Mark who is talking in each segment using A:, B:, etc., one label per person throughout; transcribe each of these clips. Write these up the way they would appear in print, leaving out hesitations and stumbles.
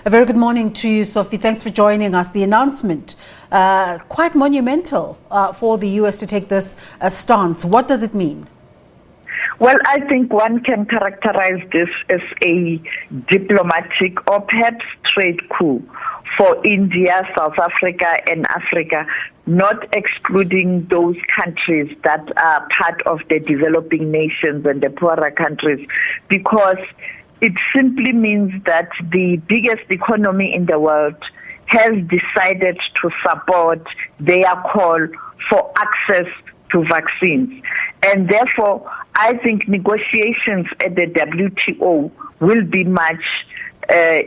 A: A very good morning to you, Sophie. Thanks for joining us. The announcement, quite monumental for the US to take this stance. What does it mean?
B: Well, I think one can characterize this as a diplomatic or perhaps trade coup for India, South Africa, and Africa, not excluding those countries that are part of the developing nations and the poorer countries, because it simply means that the biggest economy in the world has decided to support their call for access to vaccines. And therefore, I think negotiations at the WTO will be much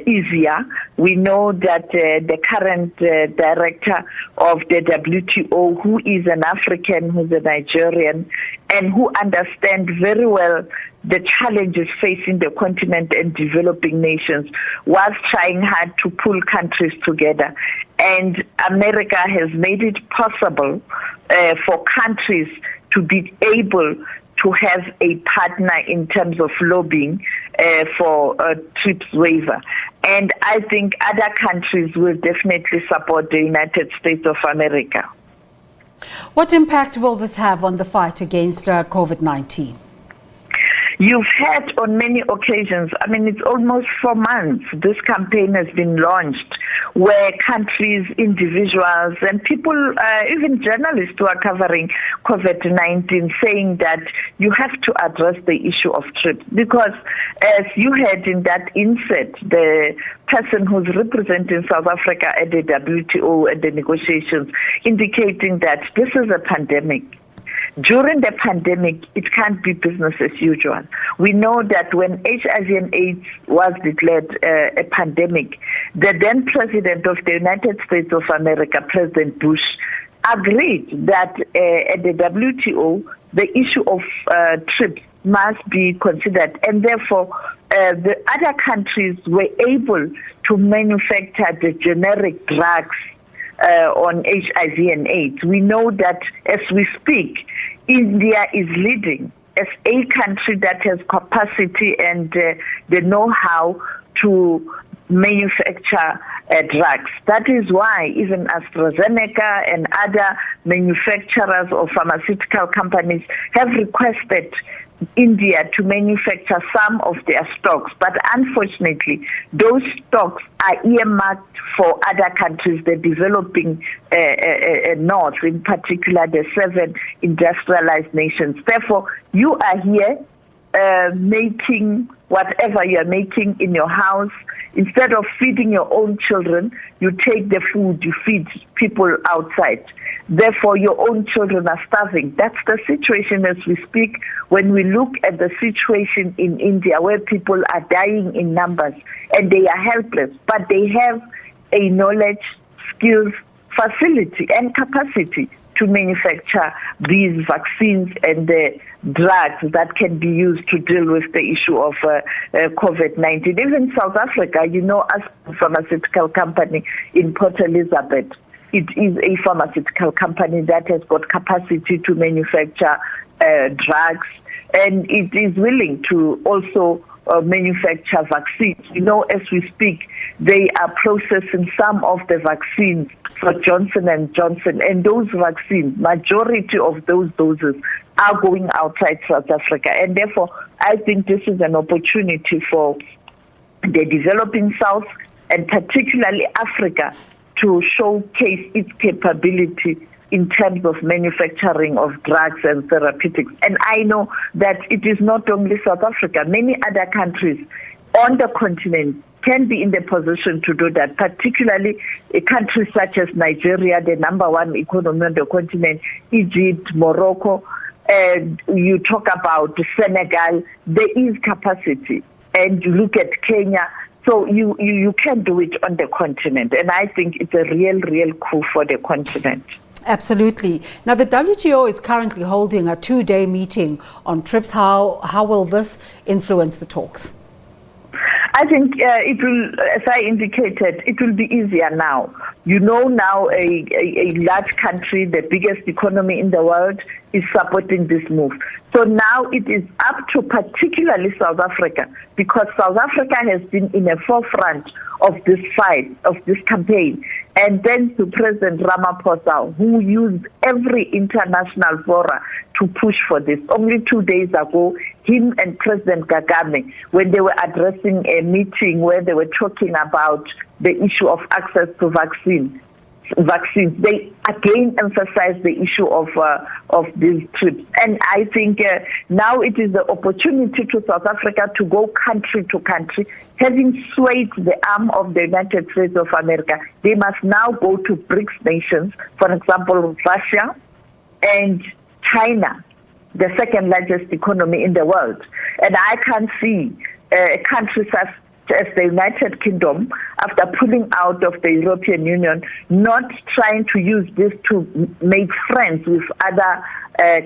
B: easier. We know that the current director of the WTO, who is an African, who's a Nigerian, and who understands very well the challenges facing the continent and developing nations, was trying hard to pull countries together. And America has made it possible for countries to be able to have a partner in terms of lobbying for TRIPS waiver. And I think other countries will definitely support the United States of America.
A: What impact will this have on the fight against COVID-19?
B: You've had on many occasions, I mean, it's almost 4 months, this campaign has been launched, where countries, individuals, and people, even journalists who are covering COVID-19, saying that you have to address the issue of TRIPS. Because as you heard in that inset, the person who's representing South Africa at the WTO and the negotiations, indicating that this is a pandemic. During the pandemic, it can't be business as usual. We know that when HIV and AIDS was declared a pandemic, the then President of the United States of America, President Bush, agreed that at the WTO, the issue of TRIPS must be considered. And therefore, the other countries were able to manufacture the generic drugs on HIV and AIDS. We know that as we speak, India is leading as a country that has capacity and the know-how to manufacture drugs. That is why even AstraZeneca and other manufacturers or pharmaceutical companies have requested India to manufacture some of their stocks. But unfortunately, those stocks are earmarked for other countries, the developing north, in particular the 7 industrialized nations. Therefore, you are here making whatever you are making in your house. Instead of feeding your own children, you take the food, you feed people outside. Therefore, your own children are starving. That's the situation as we speak. When we look at the situation in India, where people are dying in numbers and they are helpless, but they have a knowledge, skills, facility, and capacity to manufacture these vaccines and the drugs that can be used to deal with the issue of COVID-19. Even South Africa, you know, as a pharmaceutical company in Port Elizabeth, it is a pharmaceutical company that has got capacity to manufacture drugs, and it is willing to also manufacture vaccines. You know, as we speak, they are processing some of the vaccines for Johnson & Johnson, and those vaccines, majority of those doses are going outside South Africa. And therefore, I think this is an opportunity for the developing South, and particularly Africa, to showcase its capability in terms of manufacturing of drugs and therapeutics. And I know that it is not only South Africa, many other countries on the continent can be in the position to do that, particularly countries such as Nigeria, the #1 economy on the continent, Egypt, Morocco, and you talk about Senegal, there is capacity. And you look at Kenya, so you can do it on the continent. And I think it's a real coup for the continent.
A: Absolutely. Now, the WTO is currently holding a 2-day meeting on TRIPS. How will this influence the talks?
B: I think it will, as I indicated, it will be easier now. You know now a large country, the biggest economy in the world, is supporting this move. So now it is up to particularly South Africa, because South Africa has been in the forefront of this fight, of this campaign. And then to President Ramaphosa, who used every international forum to push for this. Only 2 days ago, him and President Kagame, when they were addressing a meeting where they were talking about the issue of access to vaccines, they again emphasized the issue of these trips. And I think now it is the opportunity to South Africa to go country to country. Having swayed the arm of the United States of America, they must now go to BRICS nations, for example, Russia and China, the second largest economy in the world. And I can't see countries as the United Kingdom, after pulling out of the European Union, not trying to use this to make friends with other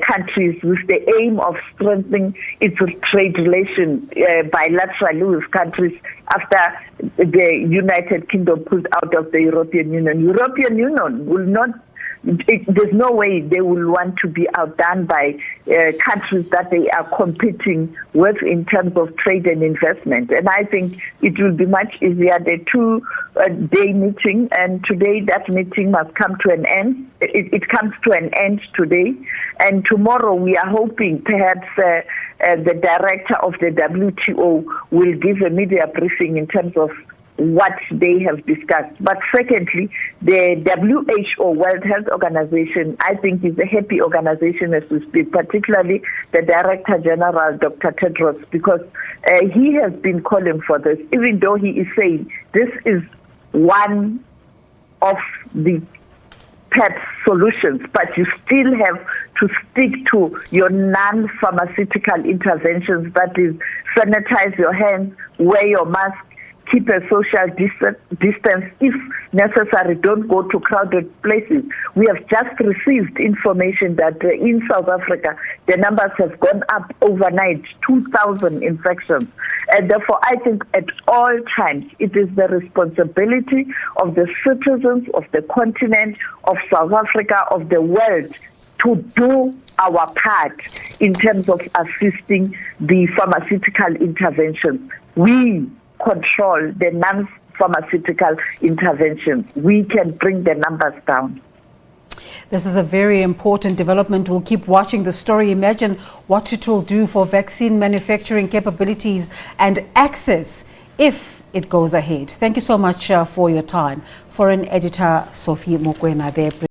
B: countries with the aim of strengthening its trade relations bilaterally with countries after the United Kingdom pulled out of the European Union. European Union will not. There's no way they will want to be outdone by countries that they are competing with in terms of trade and investment. And I think it will be much easier, the two-day meeting, and today that meeting must come to an end. It comes to an end today. And tomorrow we are hoping perhaps the director of the WTO will give a media briefing in terms of what they have discussed. But secondly, the WHO, World Health Organization, I think is a happy organization as we speak, particularly the Director General, Dr. Tedros, because he has been calling for this, even though he is saying this is one of the PEP solutions, but you still have to stick to your non-pharmaceutical interventions, that is, sanitize your hands, wear your mask, keep a social distance. If necessary, don't go to crowded places. We have just received information that in South Africa, the numbers have gone up overnight, 2,000 infections. And therefore, I think at all times, it is the responsibility of the citizens of the continent, of South Africa, of the world, to do our part in terms of assisting the pharmaceutical interventions. We control the non-pharmaceutical interventions. We can bring the numbers down.
A: This is a very important development. We'll keep watching the story. Imagine what it will do for vaccine manufacturing capabilities and access if it goes ahead. Thank you so much for your time. Foreign Editor Sophie Mokoena there.